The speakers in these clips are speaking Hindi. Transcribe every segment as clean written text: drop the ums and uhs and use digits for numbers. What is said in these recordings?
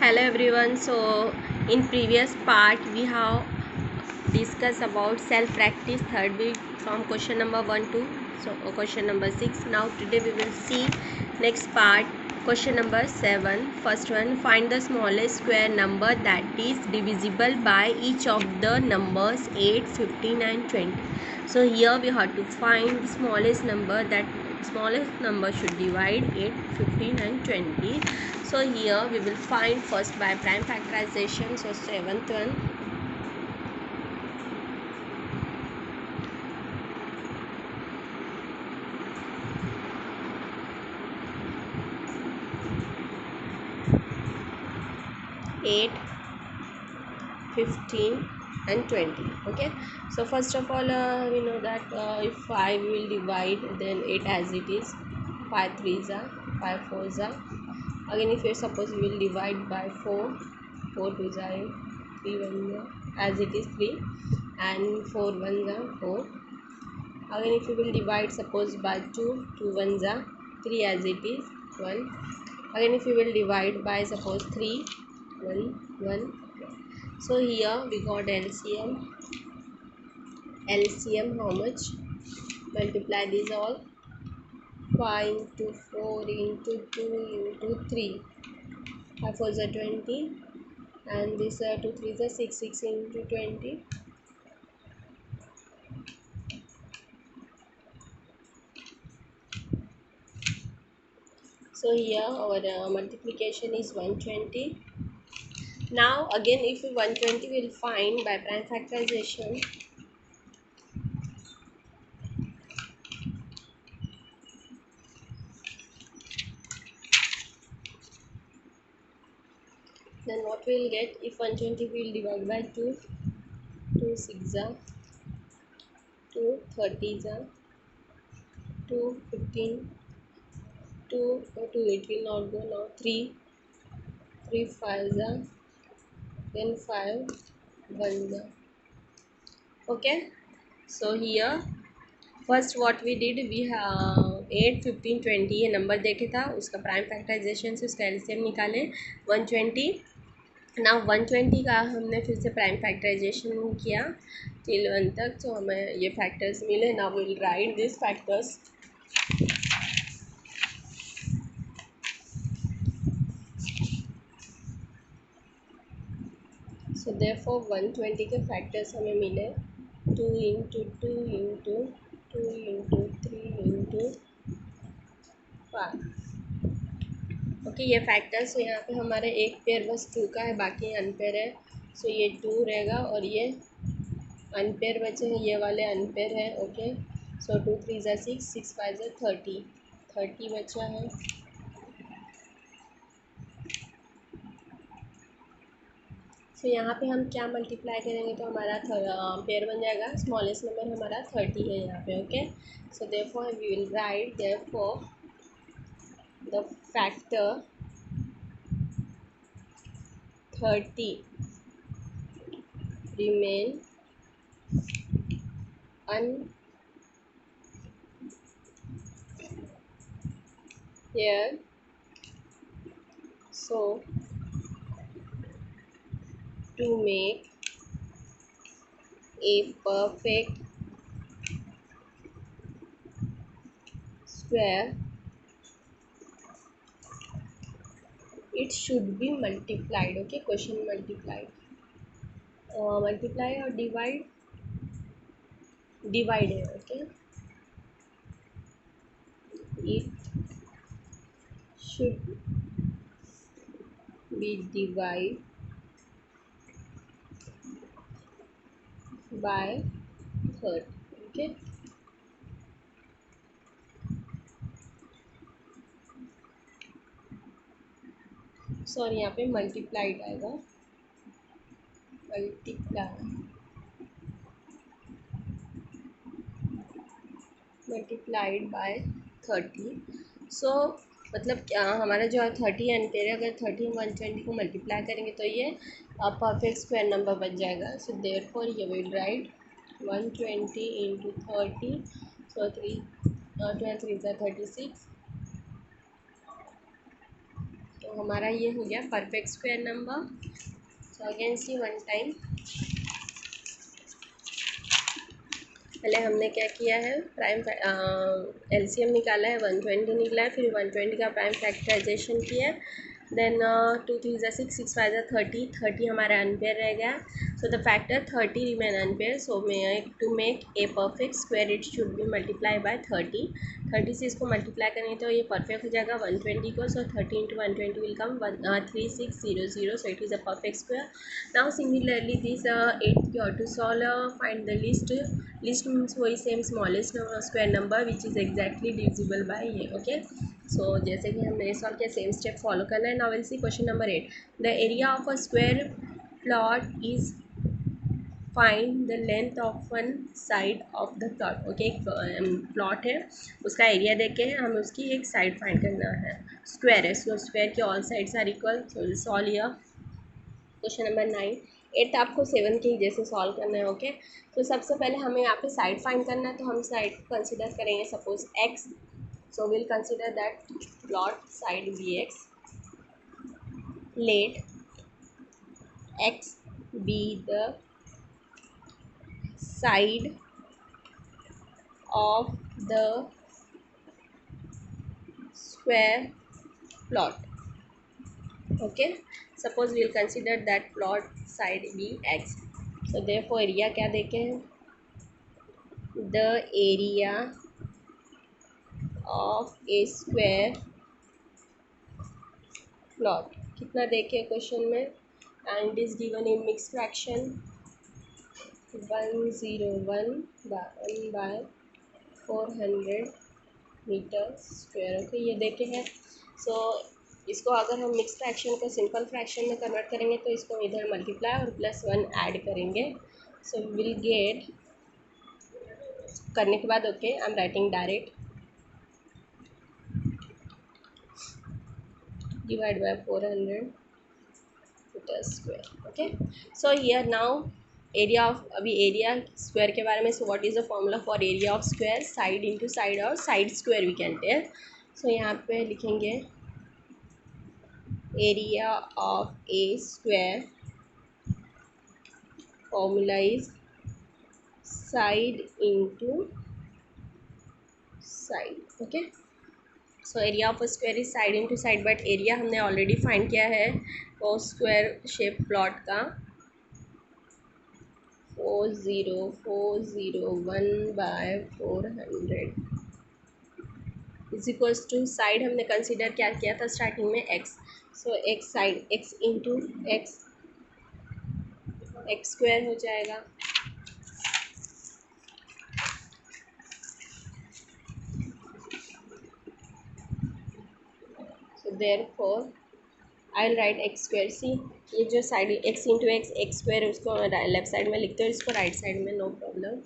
Hello everyone. So in previous part we have discussed about self practice third week from question number 1 to question number 6. Now today we will see next part, question number 7. First one, find the smallest square number that is divisible by each of the numbers 8, 15 and 20. So here we have to find smallest number should divide 8, 15 and 20. So here we will find first by prime factorization. So seventh one, 8, 15 and 20. Okay, so first of all we know that if 5 will divide, then 8 as it is, 5 3s are 5 4s are. Again if you suppose you will divide by 4, 4 2s are 8, 3 1s are as it is 3, and 4 1s are 4. Again if you will divide suppose by 2, 2 1s are 3 as it is 1. Again if you will divide by suppose 3, 1 1. So here we got LCM. LCM how much? Multiply these all. 5 into 4 into 2 into 3. 5 4s are 20. And this 2 3s are 6. 6 into 20. So here our multiplication is 120. Now again if 120 will find by prime factorization, then what we will get? If 120 will divide by 2, 2 6 are 2 30s are 2 15, 2 2 8 will not go now, 3 3 5s are, then 5 1s are. Okay, so here first what we did, we 8 15 20 ये नंबर देखे था, उसका प्राइम फैक्टराइजेशन से उसका एलसीएम निकाले 120. ना 120 का हमने फिर से प्राइम फैक्टराइजेशन किया टिल 1 तक, तो हमें ये फैक्टर्स मिले. Now we will write this factors. So therefore 120 के फैक्टर्स हमें मिले 2 into 2 into 2 into 3 into 5. Okay, ये फैक्टर्स यहाँ पे हमारे एक पेयर बस 2 का है, बाकी अनपेयर है. सो ये 2 रहेगा और ये अनपेयर बचे हैं, ये वाले अनपेयर है. ओके, सो 2 3 ज़ा 6, 6 5 ज़ा 30, 30 बचा है. सो यहाँ पे हम क्या मल्टीप्लाई करेंगे तो हमारा पेयर बन जाएगा. स्मॉलेस्ट नंबर हमारा 30 है यहाँ पे. Okay, so therefore we will write therefore the factor 30 remain unpaired. So to make a perfect square, it should be multiplied. Okay, question multiplied. Multiply or divide? Divide है. Okay, it should be divided by 30. Okay, sorry यहाँ पे मल्टीप्लाइड आएगा, मल्टीप्लाइड बाय 30. सो मतलब क्या हमारा जो है 30 अनपेयर है, अगर 30 120 को मल्टीप्लाई करेंगे तो ये परफेक्ट स्क्वायर नंबर बन जाएगा. So therefore you will write 120 into 30. सो 3 12 3 ज़ा 36, तो हमारा ये हो गया perfect square number. So again see one time, पहले हमने क्या किया है, प्राइम एलसीएम निकाला है, 120 निकला है, फिर 120 का प्राइम फैक्टराइजेशन किया है, देन 2 3 ज़ा 6, 6 5 ज़ा 30, 30 हमारा अनपेयर रह गया। So the factor 30 remain unpair, so to make a perfect square it should be multiply by 30, 30 से इसको मल्टीप्लाई करेंगे तो ये परफेक्ट हो जाएगा 120 को। So 30 into 120 will come 3600, so it is a perfect square. Now similarly this 8 की और to solve find the least means वही same smallest square number which is exactly divisible by ये। ओके, सो जैसे कि हमने सॉल्व किया सेम स्टेप फॉलो करना है। Now will see question number 8, the area of a square plot is find the length of one side of the plot. Okay, एक प्लॉट है, उसका एरिया देखे हैं, हमें उसकी एक साइड फाइंड करना है। स्क्वायर है, सो स्क्वायर के all sides are equal, so will solve here question number 9। 8 आपको 7 के जैसे सॉल्व करना है। ओके, तो सबसे पहले हमें यहाँ पे साइड फाइंड करना है, तो हम साइड कंसिडर करेंगे suppose x, so we'll consider that plot side bx, let x be the side of the square plot. Okay, suppose we'll consider that plot side be x, so therefore area क्या देखे हैं, the area of a square plot कितना देखे क्वेश्चन में, and is given in mixed fraction 101 by 400 metre square. Okay, ये देखे हैं। सो इसको अगर हम मिक्स फ्रैक्शन को सिंपल फ्रैक्शन में कन्वर्ट करेंगे तो इसको इधर मल्टीप्लाई और +1 ऐड करेंगे, सो विल गेट, करने के बाद okay I am writing direct, divide by 400 metre square. Okay, so here now area of, अभी एरिया स्क्वायर के बारे में, so what is the formula for area of square, side into side और side square we can tell. So यहाँ पे लिखेंगे area of a square, formula is side into side. Okay, so area of square is side into side, but area हमने ऑलरेडी फाइंड किया है वो स्क्वायर शेप प्लॉट का 40401 by 400 is equals to, side हमने कंसिडर क्या किया था स्टार्टिंग में x, so x side x into x square हो जाएगा। So therefore I will write x square, see ये जो side x into x square उसको लेफ्ट साइड में लिखते हो, इसको राइट साइड में, no problem.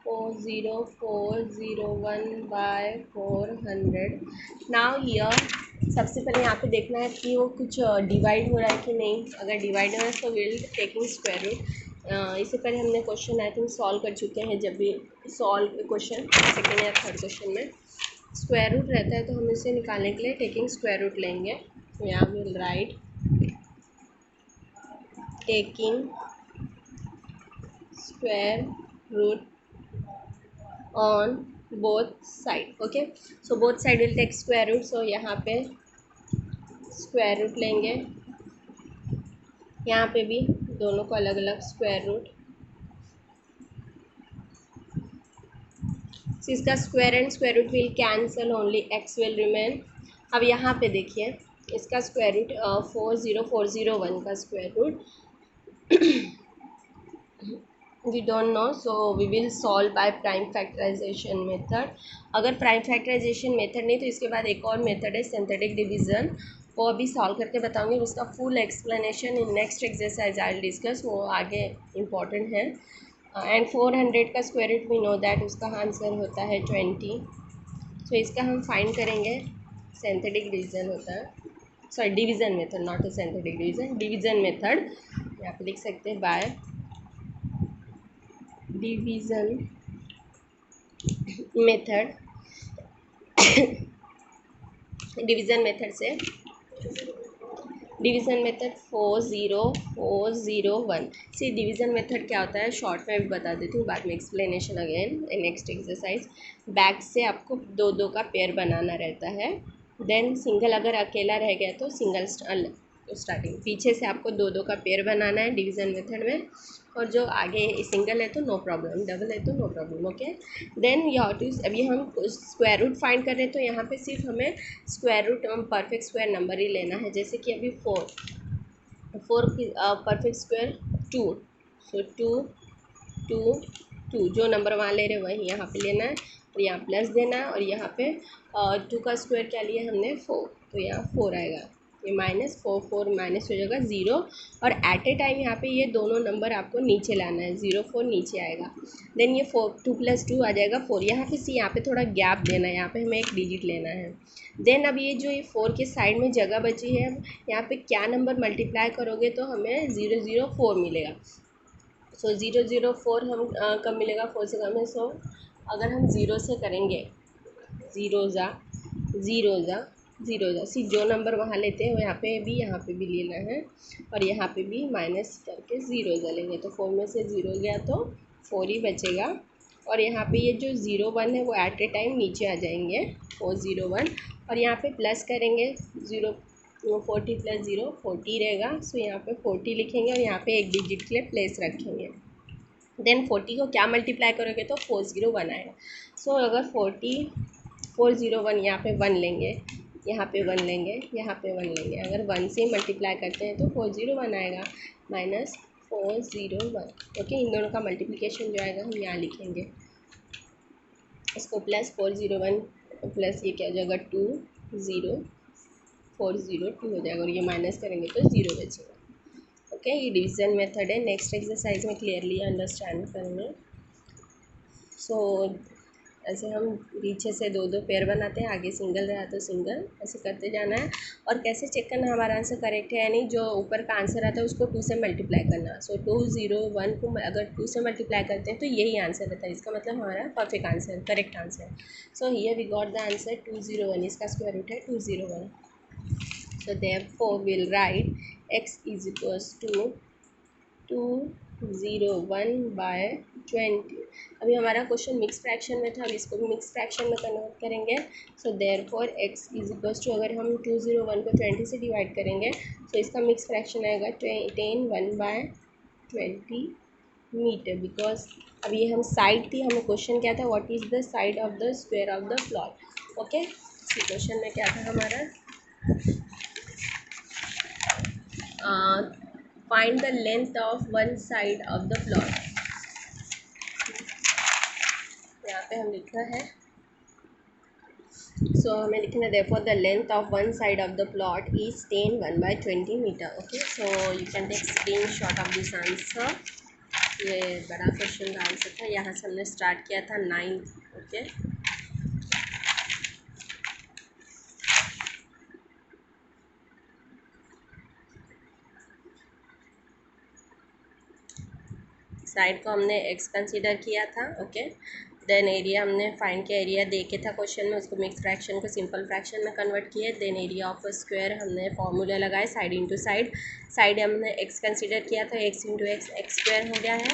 40401 by 400। Now here सबसे पहले यहाँ पे देखना है कि वो कुछ डिवाइड हो रहा है कि नहीं, अगर डिवाइड हो रहा है तो विल टेकिंग स्क्वायर रूट। इससे पहले हमने क्वेश्चन आई थिंक सॉल्व कर चुके हैं, जब भी सॉल्व क्वेश्चन सेकेंड या थर्ड क्वेश्चन में स्क्वायर रूट रहता है तो हम इसे निकालने के लिए टेकिंग स्क्वायर रूट लेंगे। तो यहाँ will write taking square root on both side. Okay, so both side will take square root, so यहाँ पे स्क्वायर रूट लेंगे, यहाँ पे भी दोनों को अलग अलग स्क्वायर रूट, so इसका square and square root will cancel, only x will remain. अब यहाँ पे देखिए इसका स्क्वायर रूट 40401 का square root we don't know, so we will solve by prime factorization method। अगर प्राइम फैक्टराइजेशन मेथड नहीं तो इसके बाद एक और मेथड है सिंथेटिक डिवीज़न, वो अभी सॉल्व करके बताऊंगी, उसका full explanation in next exercise I will discuss, वो आगे इम्पॉर्टेंट है। एंड 400 का square root we know that उसका आंसर होता है 20, सो इसका हम फाइंड करेंगे, सिंथेटिक डिवीज़न होता है, sorry division method, not a synthetic division, division method यहाँ पे लिख सकते हैं by division method. Division method से, division method 40401। See division method क्या होता है शॉर्ट में भी बता देती हूँ, बाद में explanation again next exercise. Back से आपको दो दो का पेयर बनाना रहता है, देन सिंगल अगर अकेला रह गया तो सिंगल स्टार्टिंग, पीछे से आपको दो दो का पेयर बनाना है डिवीज़न मेथड में, और जो आगे सिंगल है तो नो प्रॉब्लम, डबल है तो no problem. Okay, then you too, अभी हम स्क्वायर रूट फाइंड कर रहे हैं तो यहाँ पे सिर्फ हमें square root perfect square number ही लेना है, जैसे कि अभी फोर की perfect square two, so two two two, जो नंबर वहाँ ले रहे वही यहाँ पे लेना है, और यहाँ प्लस देना है, और यहाँ पे टू का स्क्वायर क्या लिया हमने फोर, तो यहाँ फोर आएगा, ये माइनस फोर, फोर माइनस हो जाएगा ज़ीरो, और एट ए टाइम यहाँ पे ये दोनों नंबर आपको नीचे लाना है, ज़ीरो फोर नीचे आएगा, देन ये फोर, टू प्लस टू आ जाएगा फोर, यहाँ पे सी यहाँ पे थोड़ा गैप देना है, यहाँ पे हमें एक डिजिट लेना है। देन अब ये जो ये फोर के साइड में जगह बची है, यहाँ पे क्या नंबर मल्टीप्लाई करोगे तो हमें 004 मिलेगा। सो 004 हम कब मिलेगा, फोर से कम है, सो अगर हम ज़ीरो से करेंगे, ज़ीरो ज़ा ज़ीरो ज़ा ज़ीरो ज़ा, सी जो नंबर वहाँ लेते हैं यहाँ पे भी लेना है, और यहाँ पे भी माइनस करके ज़ीरो ज़ा लेंगे, तो फोर में से ज़ीरो गया तो फोर ही बचेगा, और यहाँ पे ये जो ज़ीरो वन है वो एट ए टाइम नीचे आ जाएंगे, 401, और यहाँ पे प्लस करेंगे, ज़ीरो 40 प्लस ज़ीरो 40 रहेगा, सो यहाँ पे 40 लिखेंगे, और यहाँ पे एक डिजिट के लिए प्लेस रखेंगे, देन 40 को क्या मल्टीप्लाई करोगे तो 401 आएगा। सो अगर 401 यहाँ पे वन लेंगे, यहाँ पे वन लेंगे, यहाँ पे वन लेंगे, अगर वन से मल्टीप्लाई करते हैं तो 401 आएगा, माइनस 401। ओके, इन दोनों का मल्टीप्लिकेशन जो आएगा हम यहाँ लिखेंगे, इसको प्लस 401 प्लस ये क्या हो जाएगा 20402 हो जाएगा, और ये माइनस करेंगे तो ज़ीरो बचेगा। ओके, ये डिवीज़न मेथड है, नेक्स्ट एक्सरसाइज में क्लियरली अंडरस्टैंड करेंगे। सो ऐसे हम पीछे से दो दो पेयर बनाते हैं, आगे सिंगल रहा तो सिंगल, ऐसे करते जाना है, और कैसे चेक करना हमारा आंसर करेक्ट है या नहीं, जो ऊपर का आंसर आता है उसको 2 से मल्टीप्लाई करना। सो 201 को अगर 2 से मल्टीप्लाई करते हैं तो यही आंसर रहता है, इसका मतलब हमारा perfect answer, correct answer. So here we got the answer 201, इसका स्क्वायर रूट है 201। So therefore we'll write x is equals to 201/20। अभी हमारा क्वेश्चन मिक्स फ्रैक्शन में था, अब इसको भी मिक्स फ्रैक्शन में कन्वर्ट करेंगे। So therefore x is equals to, अगर हम 201 को 20 से डिवाइड करेंगे तो इसका मिक्स फ्रैक्शन आएगा 10 1/20 मीटर, बिकॉज अब ये हम साइड थी, हमें क्वेश्चन क्या था, what is the side of the square of the plot. Okay, इसी क्वेश्चन में क्या था हमारा, find the length of one side of the plot. यहाँ पे हम लिखना है, सो हमें लिखना है therefore the length of one side of the plot is 10 1/20 metre. Okay, so you can take screenshot of this answer. ये बड़ा क्वेश्चन का आंसर था, यहाँ से हमने स्टार्ट किया था 9। ओके, साइड को हमने x कंसीडर किया था। ओके, देन एरिया हमने फाइंड किया, एरिया दे के था क्वेश्चन में, उसको मिक्स फ्रैक्शन को सिंपल फ्रैक्शन में कन्वर्ट किए, देन एरिया ऑफ स्क्वायर हमने फॉर्मूला लगाए, साइड इंटू साइड, साइड हमने x कंसीडर किया था, x इंटू एक्स स्क्वायर हो गया है,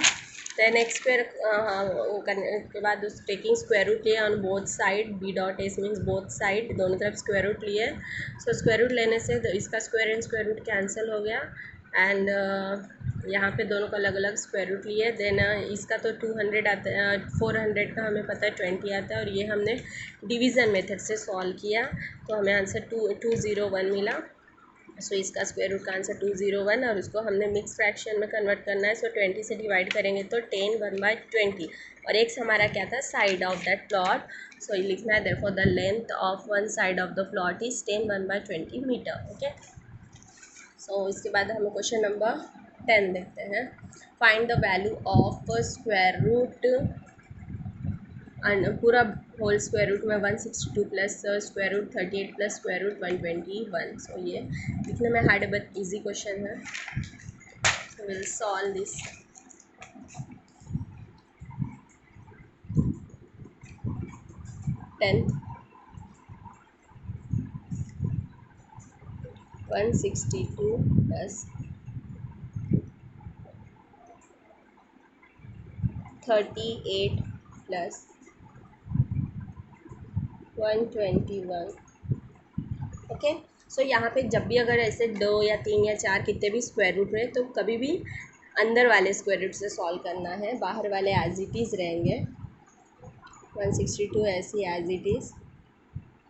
देन एक्स स्क्वायर करने के बाद उस टेकिंग स्क्वायर रूट लिए on both side, B dot S means both side, दोनों तरफ स्क्वायर रूट लिए। सो स्क्वायर रूट लेने से इसका square and square root cancel हो गया, एंड यहाँ पे दोनों का अलग अलग स्क्वायर रूट लिए, देन इसका तो 200 आता है, 400 का हमें पता है 20 आता है, और ये हमने डिवीज़न मेथड से सॉल्व किया तो हमें आंसर 201 मिला। सो इसका स्क्वायर रूट का आंसर 201, और उसको हमने मिक्स फ्रैक्शन में कन्वर्ट करना है, सो 20 से डिवाइड करेंगे तो 10 1/20, और एक्स हमारा क्या था, side of that plot. So ये लिखना है therefore the length of one side of the plot is 10 1/20 metre. Okay, so इसके बाद हम क्वेश्चन नंबर 10 देखते हैं। Find the value of square root, पूरा होल स्क्वायर रूट में 162 plus square root 38 plus square root 121। So ये दिखने में हार्ड बट इजी क्वेश्चन है, so will solve this. Tenth 162 plus 38 plus 121। Okay, सो यहाँ पे जब भी अगर ऐसे 2 या 3 या 4 कितने भी स्क्वायर रूट रहे तो कभी भी अंदर वाले स्क्वायर रूट से सॉल्व करना है, बाहर वाले एज इट इज़ रहेंगे। 162 ऐसी एज इट इज़,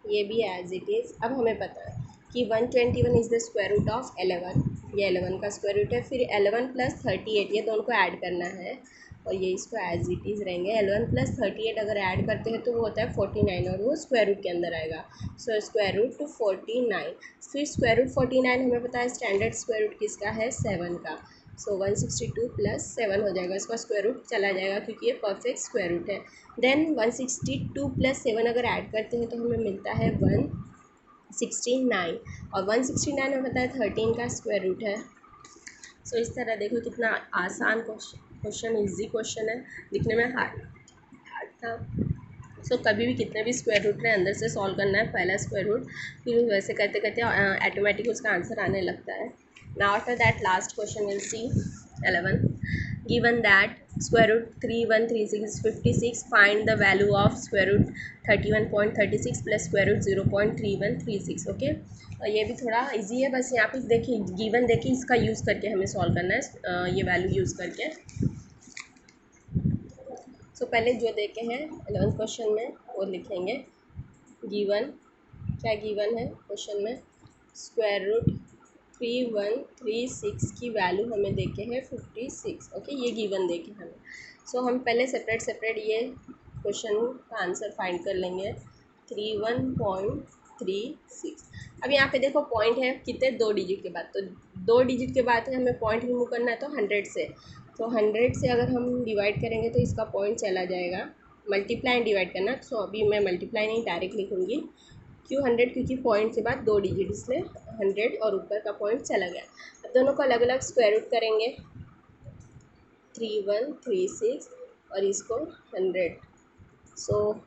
ये भी एज इट इज़। अब हमें पता है कि 121 is the square root of 11, ये 11 का स्क्वायर रूट है। फिर 11 प्लस 38 ये दोनों को ऐड करना है और ये इसको एज इट इज़ रहेंगे। 11 प्लस 38 अगर ऐड करते हैं तो वो होता है 49 और वो स्क्वायर रूट के अंदर आएगा। सो स्क्वायर रूट टू 49, फिर स्क्वायर रूट 49 हमें पता है स्टैंडर्ड स्क्वायर रूट किसका है, 7 का। सो 162 प्लस 7 हो जाएगा, इसका स्क्वायर रूट चला जाएगा क्योंकि ये परफेक्ट स्क्वायर रूट है। देन 162 प्लस 7 अगर ऐड करते हैं तो हमें मिलता है 169 और 169 हमें पता है 13 का स्क्वायर रूट है। सो इस तरह देखो कितना आसान क्वेश्चन, इजी क्वेश्चन है, दिखने में हार्ड था। सो कभी भी कितने भी स्क्वायर रूट रहे अंदर से सॉल्व करना है पहला स्क्वायर रूट, फिर वैसे करते करते ऑटोमेटिक उसका आंसर आने लगता है। Now after that last question will see 11, given that square root 3136 is 56, find the value of square root 31.36 plus square root 0.3136। Okay, ये भी थोड़ा इजी है, बस यहाँ पे देखिए गिवन देखिए इसका यूज़ करके हमें सॉल्व करना है, ये वैल्यू यूज़ करके। सो पहले जो देखे हैं 11th क्वेश्चन में वो लिखेंगे। गिवन क्या गिवन है क्वेश्चन में, स्क्वायर रूट 3136 की वैल्यू हमें देखे हैं 56। ओके, ये गिवन देखे हमें। सो हम पहले सेपरेट ये क्वेश्चन का आंसर फाइंड कर लेंगे। 31.36, अब यहाँ पे देखो पॉइंट है कितने, 2 डिजिट के बाद, तो 2 डिजिट के बाद हमें पॉइंट रिमूव करना है तो 100 से, तो 100 से अगर हम डिवाइड करेंगे तो इसका पॉइंट चला जाएगा। मल्टीप्लाई एंड डिवाइड करना, सो अभी मैं मल्टीप्लाई नहीं डायरेक्ट लिखूँगी। क्यों 100, क्योंकि पॉइंट के बाद 2 डिजिट, इसलिए 100 और ऊपर का पॉइंट चला गया। अब दोनों को अलग अलग स्क्वायर रूट करेंगे, 3136 और इसको 100। सो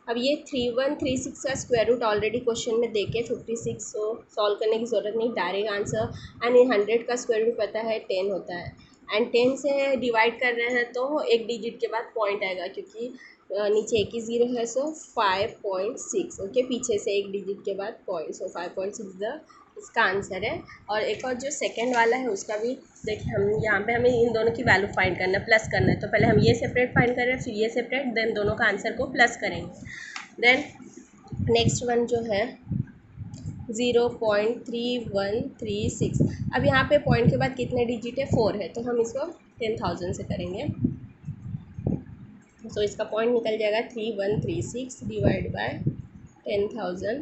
अब ये 3136 का स्क्वायर रूट ऑलरेडी क्वेश्चन में देखे 56, सो सॉल्व करने की ज़रूरत नहीं, डायरेक्ट आंसर। एंड 100 का स्क्वायर रूट पता है 10 होता है, एंड 10 से डिवाइड कर रहे हैं तो एक डिजिट के बाद पॉइंट आएगा क्योंकि नीचे एक ही ज़ीरो है, सो 5.6। ओके, पीछे से एक डिजिट के बाद पॉइंट, सो 5.6 इसका आंसर है। और एक और जो सेकंड वाला है उसका भी देखिए, हम यहाँ पे हमें इन दोनों की वैल्यू फाइंड करना है, प्लस करना है, तो पहले हम ये सेपरेट फाइंड कर रहे हैं, फिर ये सेपरेट, देन दोनों का आंसर को प्लस करेंगे। देन नेक्स्ट वन जो है 0.3136, अब यहाँ पे पॉइंट के बाद कितने डिजिट है, 4 है, तो हम इसको 10,000 से करेंगे। सो इसका पॉइंट निकल जाएगा 3136 डिवाइड बाय 10,000।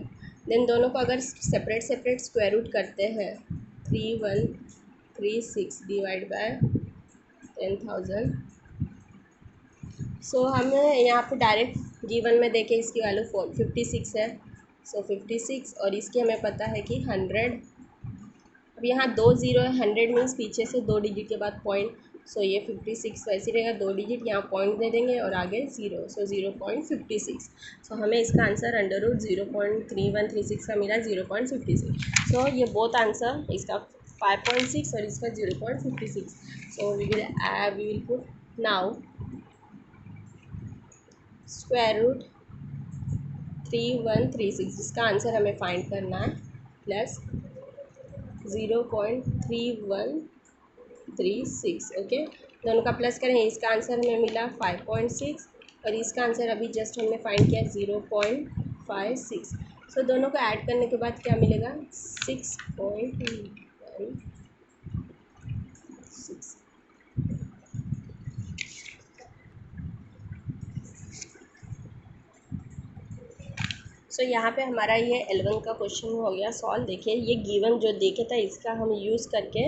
देन दोनों को अगर सेपरेट स्क्वायर रूट करते हैं, 3136 डिवाइड बाय 10,000। सो हमें यहाँ पे डायरेक्ट गिवन में देखें इसकी वैल्यू 56 है, सो 56 और इसकी हमें पता है कि 100। अब यहाँ 2 ज़ीरो है, 100 मीन्स पीछे से 2 डिजिट के बाद पॉइंट, सो ये 56 वैसे रहेगा, 2 डिजिट यहाँ पॉइंट दे देंगे और आगे 0, सो 0.56। सो हमें इसका आंसर अंडर रूट 0.3136 का मिला 0.56। सो ये बोथ आंसर, इसका 5.6 और इसका 0.56। So we will put now square root 3136, जिसका आंसर हमें फाइंड करना है, प्लस 0.3136। ओके, दोनों का प्लस करें, इसका आंसर हमें मिला 5.6 और इसका आंसर अभी जस्ट हमने फाइंड किया 0.56। सो दोनों को ऐड करने के बाद क्या मिलेगा, 6.16। सो यहाँ पे हमारा ये 11 का क्वेश्चन हो गया सॉल्व। देखिए ये गिवन जो देखे था इसका हम यूज़ करके,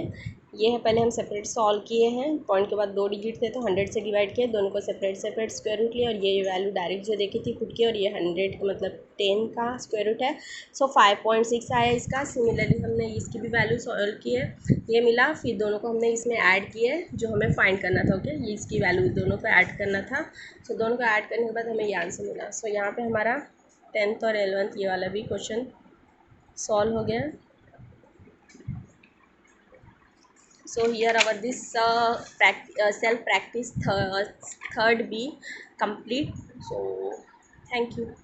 ये है पहले हम सेपरेट सॉल्व किए हैं, पॉइंट के बाद 2 डिजिट थे तो 100 से डिवाइड किए, दोनों को सेपरेट स्क्वायर रूट लिया और ये वैल्यू डायरेक्ट जो देखी थी पुट की, और ये 100 मतलब 10 का स्क्वायर रूट है। सो 5.6 आया इसका। सिमिलरली हमने इसकी भी वैल्यू सॉल्व की है, ये मिला, फिर दोनों को हमने इसमें ऐड किए जो हमें फाइंड करना था। ओके, ये इसकी वैल्यू दोनों को ऐड करना था। सो दोनों को ऐड करने के बाद हमें ये आंसर मिला। सो यहाँ पर हमारा 10th और 11th ये वाला भी क्वेश्चन सॉल्व हो गया। So here our this self practice third B complete. So thank you.